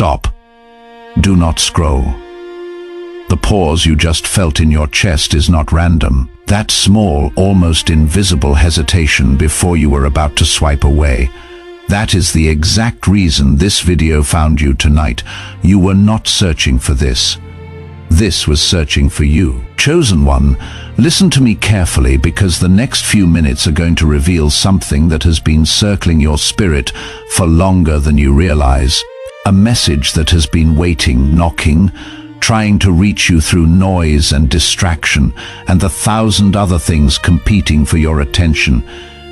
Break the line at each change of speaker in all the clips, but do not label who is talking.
Stop. Do not scroll. The pause you just felt in your chest is not random. That small, almost invisible hesitation before you were about to swipe away, that is the exact reason this video found you tonight. You were not searching for this. This was searching for you. Chosen one, listen to me carefully, because the next few minutes are going to reveal something that has been circling your spirit for longer than you realize. A message that has been waiting, knocking, trying to reach you through noise and distraction and the 1,000 other things competing for your attention.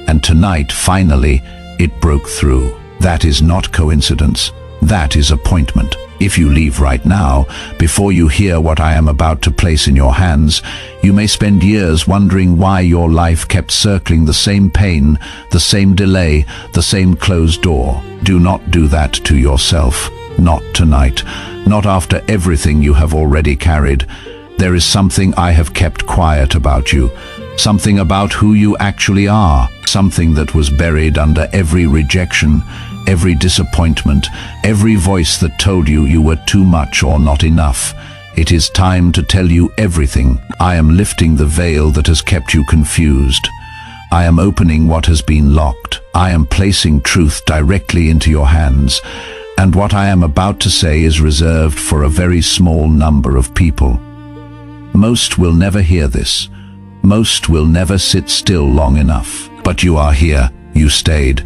And tonight, finally, it broke through. That is not coincidence. That is appointment. If you leave right now, before you hear what I am about to place in your hands, you may spend years wondering why your life kept circling the same pain, the same delay, the same closed door. Do not do that to yourself. Not tonight. Not after everything you have already carried. There is something I have kept quiet about you. Something about who you actually are. Something that was buried under every rejection, every disappointment, every voice that told you you were too much or not enough. It is time to tell you everything. I am lifting the veil that has kept you confused. I am opening what has been locked. I am placing truth directly into your hands. And what I am about to say is reserved for a very small number of people. Most will never hear this. Most will never sit still long enough. But you are here. You stayed.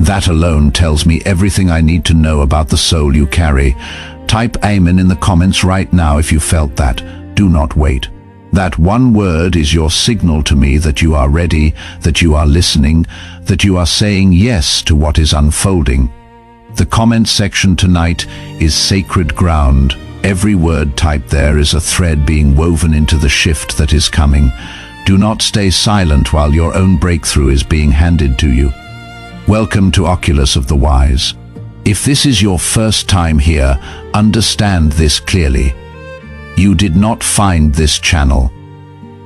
That alone tells me everything I need to know about the soul you carry. Type Amen in the comments right now if you felt that. Do not wait. That one word is your signal to me that you are ready, that you are listening, that you are saying yes to what is unfolding. The comment section tonight is sacred ground. Every word typed there is a thread being woven into the shift that is coming. Do not stay silent while your own breakthrough is being handed to you. Welcome to Oculus of the Wise. If this is your first time here, understand this clearly. You did not find this channel.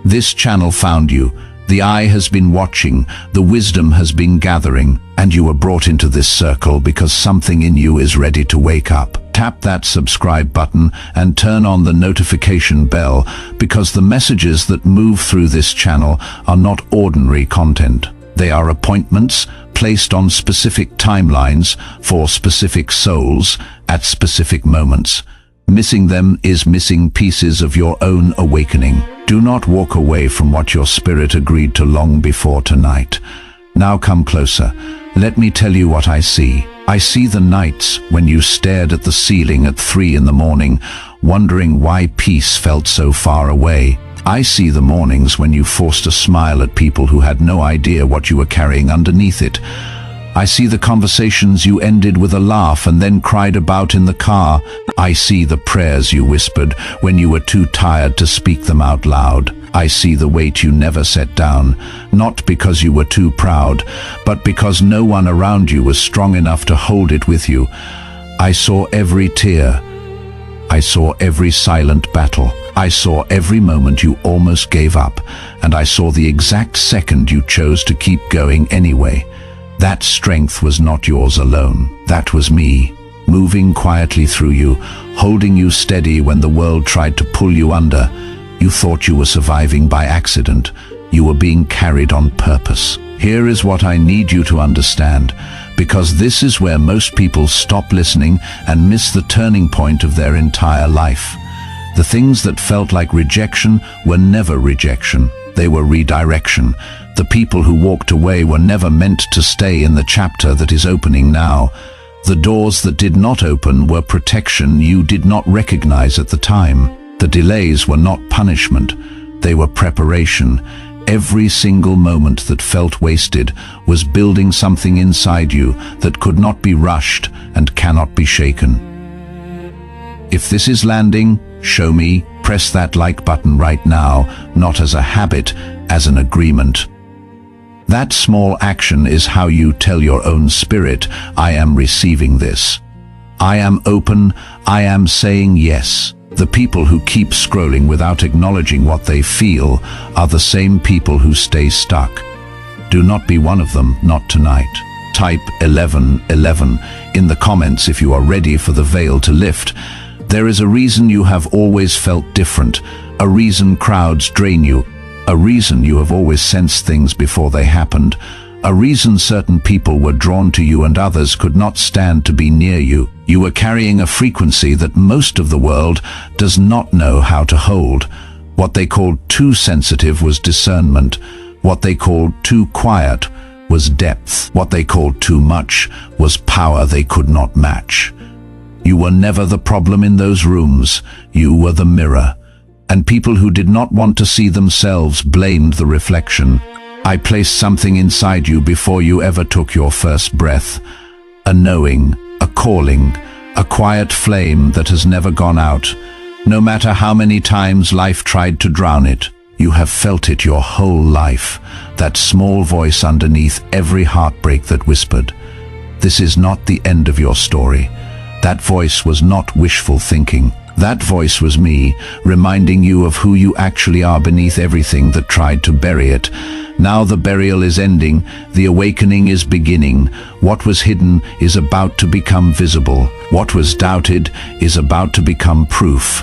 This channel found you. The eye has been watching, the wisdom has been gathering, and you were brought into this circle because something in you is ready to wake up. Tap that subscribe button and turn on the notification bell, because the messages that move through this channel are not ordinary content. They are appointments placed on specific timelines for specific souls at specific moments. Missing them is missing pieces of your own awakening. Do not walk away from what your spirit agreed to long before tonight. Now come closer. Let me tell you what I see. I see the nights when you stared at the ceiling at 3 in the morning, wondering why peace felt so far away. I see the mornings when you forced a smile at people who had no idea what you were carrying underneath it. I see the conversations you ended with a laugh and then cried about in the car. I see the prayers you whispered when you were too tired to speak them out loud. I see the weight you never set down, not because you were too proud, but because no one around you was strong enough to hold it with you. I saw every tear. I saw every silent battle. I saw every moment you almost gave up, and I saw the exact second you chose to keep going anyway. That strength was not yours alone. That was me, moving quietly through you, holding you steady when the world tried to pull you under. You thought you were surviving by accident. You were being carried on purpose. Here is what I need you to understand, because this is where most people stop listening and miss the turning point of their entire life. The things that felt like rejection were never rejection. They were redirection. The people who walked away were never meant to stay in the chapter that is opening now. The doors that did not open were protection you did not recognize at the time. The delays were not punishment. They were preparation. Every single moment that felt wasted was building something inside you that could not be rushed and cannot be shaken. If this is landing, show me. Press that like button right now, not as a habit, as an agreement. That small action is how you tell your own spirit, I am receiving this. I am open, I am saying yes. The people who keep scrolling without acknowledging what they feel are the same people who stay stuck. Do not be one of them, not tonight. Type 1111 in the comments if you are ready for the veil to lift. There is a reason you have always felt different, a reason crowds drain you, a reason you have always sensed things before they happened, a reason certain people were drawn to you and others could not stand to be near you. You were carrying a frequency that most of the world does not know how to hold. What they called too sensitive was discernment. What they called too quiet was depth. What they called too much was power they could not match. You were never the problem in those rooms. You were the mirror. And people who did not want to see themselves blamed the reflection. I placed something inside you before you ever took your first breath. A knowing, a calling, a quiet flame that has never gone out. No matter how many times life tried to drown it, you have felt it your whole life, that small voice underneath every heartbreak that whispered, "This is not the end of your story." That voice was not wishful thinking. That voice was me, reminding you of who you actually are beneath everything that tried to bury it. Now the burial is ending, the awakening is beginning. What was hidden is about to become visible. What was doubted is about to become proof.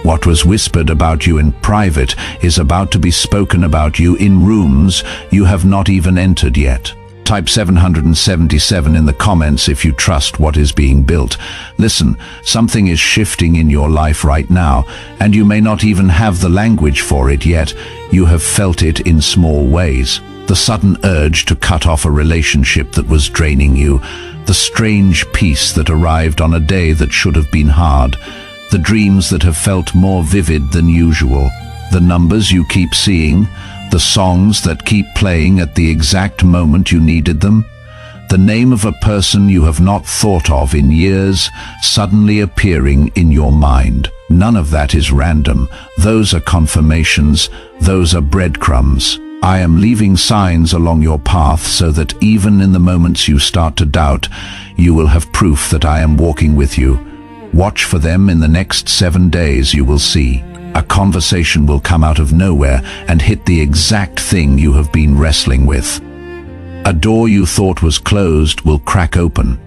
What was whispered about you in private is about to be spoken about you in rooms you have not even entered yet. Type 777 in the comments if you trust what is being built. Listen, something is shifting in your life right now, and you may not even have the language for it yet. You have felt it in small ways. The sudden urge to cut off a relationship that was draining you. The strange peace that arrived on a day that should have been hard. The dreams that have felt more vivid than usual. The numbers you keep seeing. The songs that keep playing at the exact moment you needed them. The name of a person you have not thought of in years suddenly appearing in your mind. None of that is random. Those are confirmations. Those are breadcrumbs. I am leaving signs along your path so that even in the moments you start to doubt, you will have proof that I am walking with you. Watch for them in the next 7 days. You will see. A conversation will come out of nowhere and hit the exact thing you have been wrestling with. A door you thought was closed will crack open.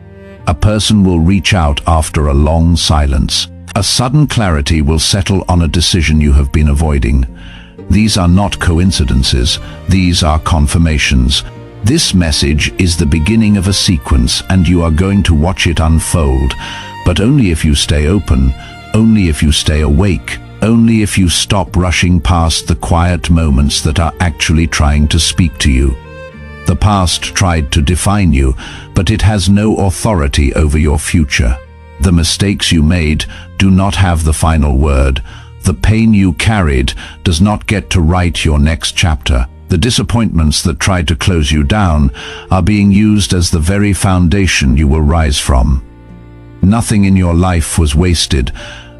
A person will reach out after a long silence. A sudden clarity will settle on a decision you have been avoiding. These are not coincidences. These are confirmations. This message is the beginning of a sequence, and you are going to watch it unfold. But only if you stay open, only if you stay awake, only if you stop rushing past the quiet moments that are actually trying to speak to you. The past tried to define you, but it has no authority over your future. The mistakes you made do not have the final word. The pain you carried does not get to write your next chapter. The disappointments that tried to close you down are being used as the very foundation you will rise from. Nothing in your life was wasted,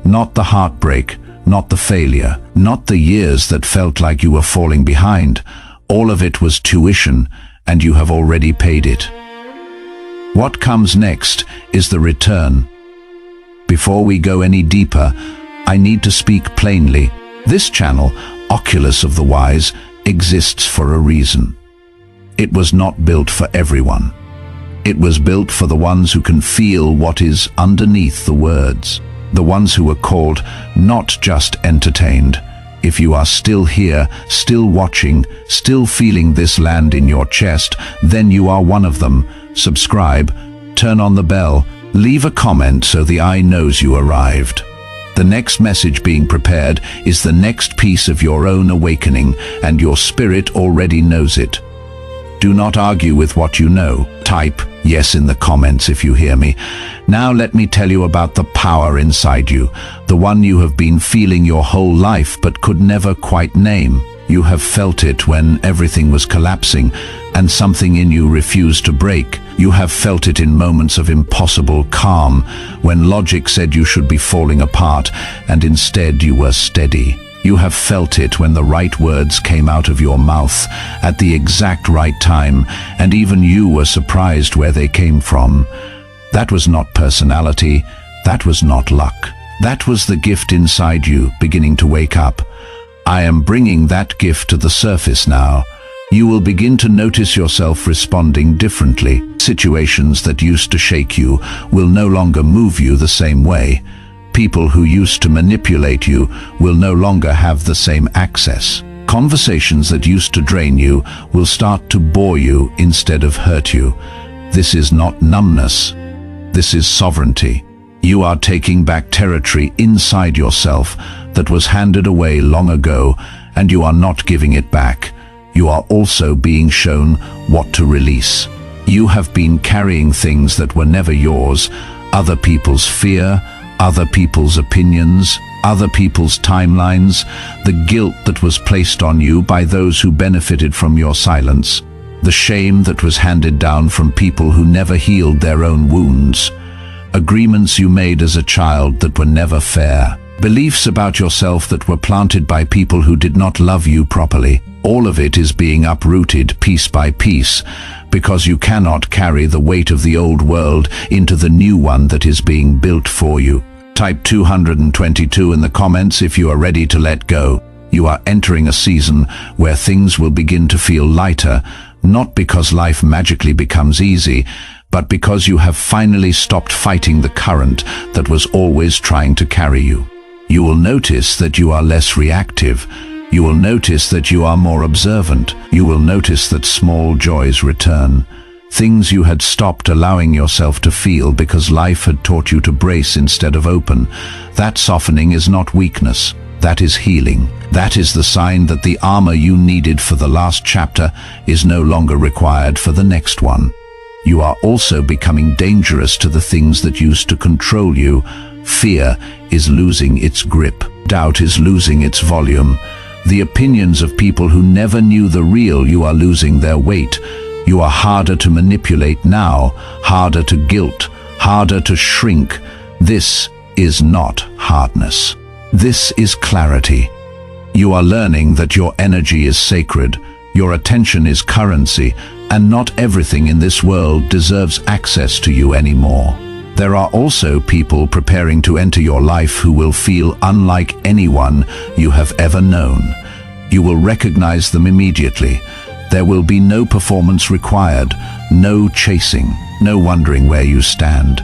not the heartbreak, not the failure, not the years that felt like you were falling behind. All of it was tuition, and you have already paid it. What comes next is the return. Before we go any deeper, I need to speak plainly. This channel, Oculus of the Wise, exists for a reason. It was not built for everyone. It was built for the ones who can feel what is underneath the words. The ones who are called, not just entertained. If you are still here, still watching, still feeling this land in your chest, then you are one of them. Subscribe, turn on the bell, leave a comment so the eye knows you arrived. The next message being prepared is the next piece of your own awakening, and your spirit already knows it. Do not argue with what you know. Type yes in the comments if you hear me. Now let me tell you about the power inside you, the one you have been feeling your whole life but could never quite name. You have felt it when everything was collapsing and something in you refused to break. You have felt it in moments of impossible calm, when logic said you should be falling apart and instead you were steady. You have felt it when the right words came out of your mouth at the exact right time, and even you were surprised where they came from. That was not personality, that was not luck. That was the gift inside you beginning to wake up. I am bringing that gift to the surface now. You will begin to notice yourself responding differently. Situations that used to shake you will no longer move you the same way. People who used to manipulate you will no longer have the same access. Conversations that used to drain you will start to bore you instead of hurt you. This is not numbness. This is sovereignty. You are taking back territory inside yourself that was handed away long ago, and you are not giving it back. You are also being shown what to release. You have been carrying things that were never yours, other people's fear, other people's opinions, other people's timelines, the guilt that was placed on you by those who benefited from your silence, the shame that was handed down from people who never healed their own wounds, agreements you made as a child that were never fair, beliefs about yourself that were planted by people who did not love you properly. All of it is being uprooted piece by piece, because you cannot carry the weight of the old world into the new one that is being built for you. Type 222 in the comments if you are ready to let go. You are entering a season where things will begin to feel lighter, not because life magically becomes easy, but because you have finally stopped fighting the current that was always trying to carry you. You will notice that you are less reactive. You will notice that you are more observant. You will notice that small joys return. Things you had stopped allowing yourself to feel because life had taught you to brace instead of open. That softening is not weakness. That is healing. That is the sign that the armor you needed for the last chapter is no longer required for the next one. You are also becoming dangerous to the things that used to control you. Fear is losing its grip. Doubt is losing its volume. The opinions of people who never knew the real you are losing their weight. You are harder to manipulate now, harder to guilt, harder to shrink. This is not hardness. This is clarity. You are learning that your energy is sacred, your attention is currency, and not everything in this world deserves access to you anymore. There are also people preparing to enter your life who will feel unlike anyone you have ever known. You will recognize them immediately. There will be no performance required, no chasing, no wondering where you stand.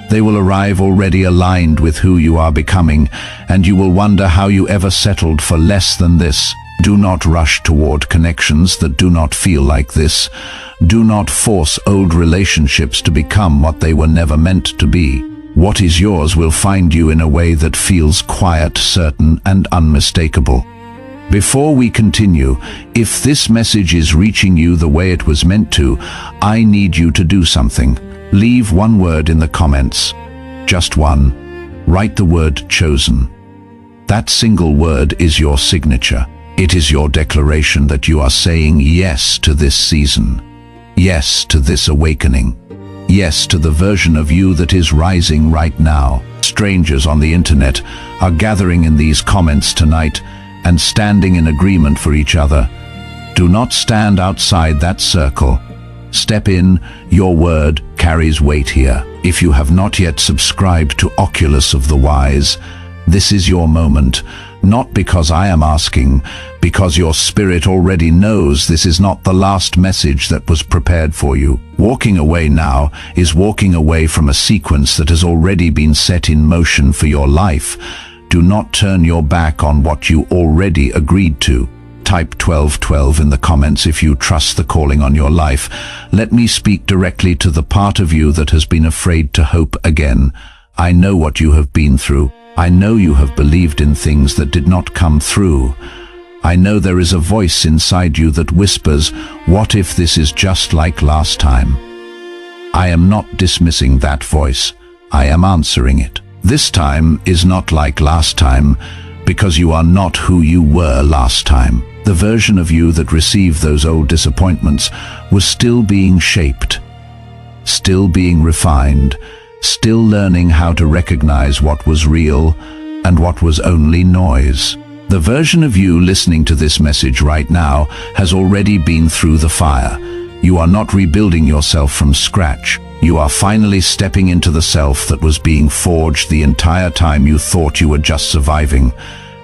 They will arrive already aligned with who you are becoming, and you will wonder how you ever settled for less than this. Do not rush toward connections that do not feel like this. Do not force old relationships to become what they were never meant to be. What is yours will find you in a way that feels quiet, certain, and unmistakable. Before we continue, if this message is reaching you the way it was meant to, I need you to do something. Leave one word in the comments. Just one. Write the word chosen. That single word is your signature. It is your declaration that you are saying yes to this season. Yes to this awakening. Yes to the version of you that is rising right now. Strangers on the internet are gathering in these comments tonight and standing in agreement for each other. Do not stand outside that circle. Step in. Your word carries weight here. If you have not yet subscribed to Oculus of the Wise, this is your moment. Not because I am asking, because your spirit already knows this is not the last message that was prepared for you. Walking away now is walking away from a sequence that has already been set in motion for your life. Do not turn your back on what you already agreed to. Type 1212 in the comments if you trust the calling on your life. Let me speak directly to the part of you that has been afraid to hope again. I know what you have been through. I know you have believed in things that did not come through. I know there is a voice inside you that whispers, what if this is just like last time? I am not dismissing that voice. I am answering it. This time is not like last time, because you are not who you were last time. The version of you that received those old disappointments was still being shaped, still being refined, still learning how to recognize what was real and what was only noise. The version of you listening to this message right now has already been through the fire. You are not rebuilding yourself from scratch. You are finally stepping into the self that was being forged the entire time you thought you were just surviving.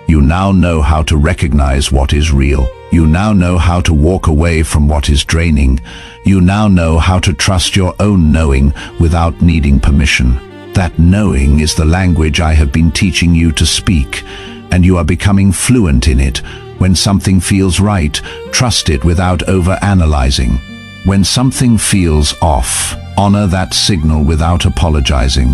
You now know how to recognize what is real. You now know how to walk away from what is draining. You now know how to trust your own knowing without needing permission. That knowing is the language I have been teaching you to speak, and you are becoming fluent in it. When something feels right, trust it without over-analyzing. When something feels off, honor that signal without apologizing.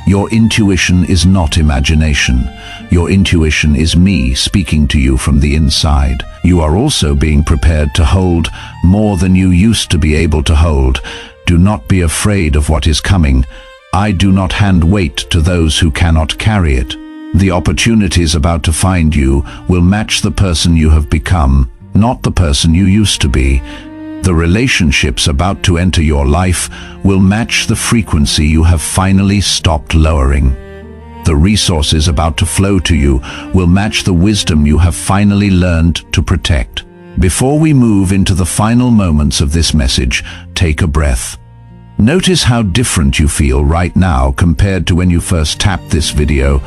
Your intuition is not imagination. Your intuition is me speaking to you from the inside. You are also being prepared to hold more than you used to be able to hold. Do not be afraid of what is coming. I do not hand weight to those who cannot carry it. The opportunities about to find you will match the person you have become, not the person you used to be. The relationships about to enter your life will match the frequency you have finally stopped lowering. The resources about to flow to you will match the wisdom you have finally learned to protect. Before we move into the final moments of this message, take a breath. Notice how different you feel right now compared to when you first tapped this video.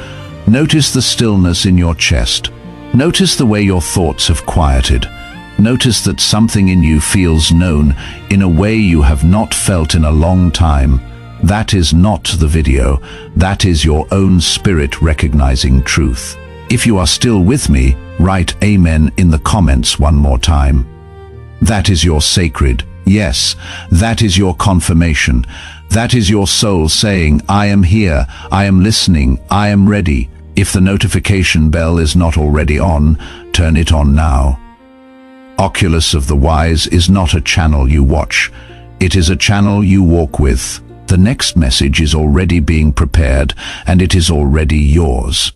Notice the stillness in your chest. Notice the way your thoughts have quieted. Notice that something in you feels known in a way you have not felt in a long time. That is not the video. That is your own spirit recognizing truth. If you are still with me, write Amen in the comments one more time. That is your sacred. Yes, that is your confirmation. That is your soul saying, I am here, I am listening, I am ready. If the notification bell is not already on, turn it on now. Oculus of the Wise is not a channel you watch. It is a channel you walk with. The next message is already being prepared, and it is already yours.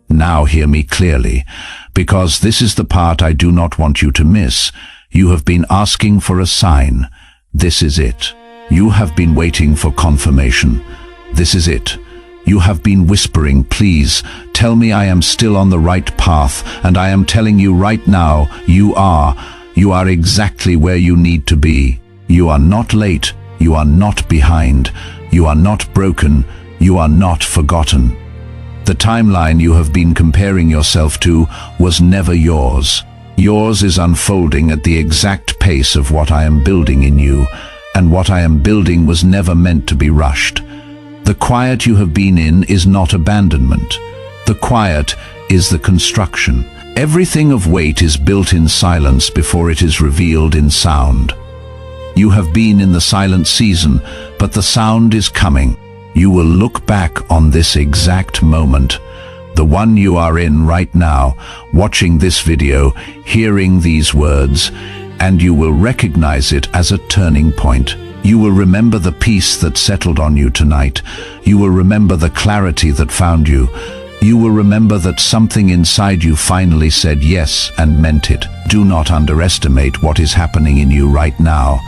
Now hear me clearly, because this is the part I do not want you to miss. You have been asking for a sign. This is it. You have been waiting for confirmation. This is it. You have been whispering, please, tell me I am still on the right path, and I am telling you right now, you are. You are exactly where you need to be. You are not late. You are not behind. You are not broken. You are not forgotten. The timeline you have been comparing yourself to was never yours. Yours is unfolding at the exact pace of what I am building in you, and what I am building was never meant to be rushed. The quiet you have been in is not abandonment. The quiet is the construction. Everything of weight is built in silence before it is revealed in sound. You have been in the silent season, but the sound is coming. You will look back on this exact moment, the one you are in right now, watching this video, hearing these words, and you will recognize it as a turning point. You will remember the peace that settled on you tonight. You will remember the clarity that found you. You will remember that something inside you finally said yes and meant it. Do not underestimate what is happening in you right now.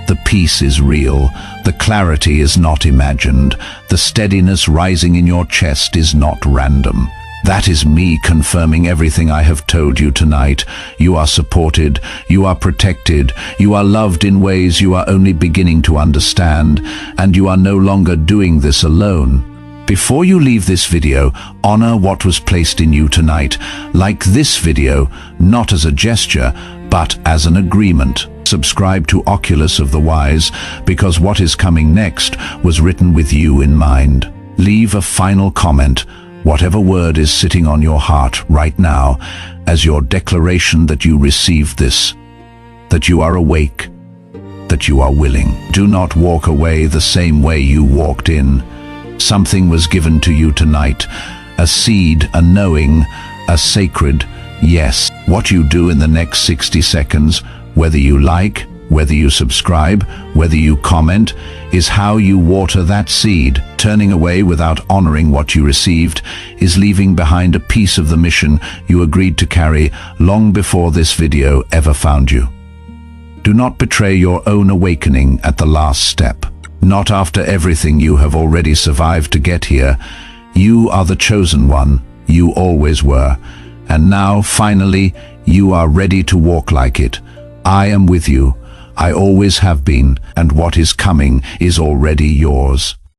The peace is real. The clarity is not imagined. The steadiness rising in your chest is not random. That is me confirming everything I have told you tonight. You are supported, you are protected, you are loved in ways you are only beginning to understand, and you are no longer doing this alone. Before you leave this video, honor what was placed in you tonight, like this video, not as a gesture, but as an agreement. Subscribe to Oculus of the Wise, because what is coming next was written with you in mind. Leave a final comment, whatever word is sitting on your heart right now, as your declaration that you received this, that you are awake, that you are willing. Do not walk away the same way you walked in. Something was given to you tonight, a seed, a knowing, a sacred yes. What you do in the next 60 seconds, whether you like, whether you subscribe, whether you comment, is how you water that seed. Turning away without honoring what you received is leaving behind a piece of the mission you agreed to carry long before this video ever found you. Do not betray your own awakening at the last step. Not after everything you have already survived to get here. You are the chosen one. You always were. And now, finally, you are ready to walk like it. I am with you. I always have been, and what is coming is already yours.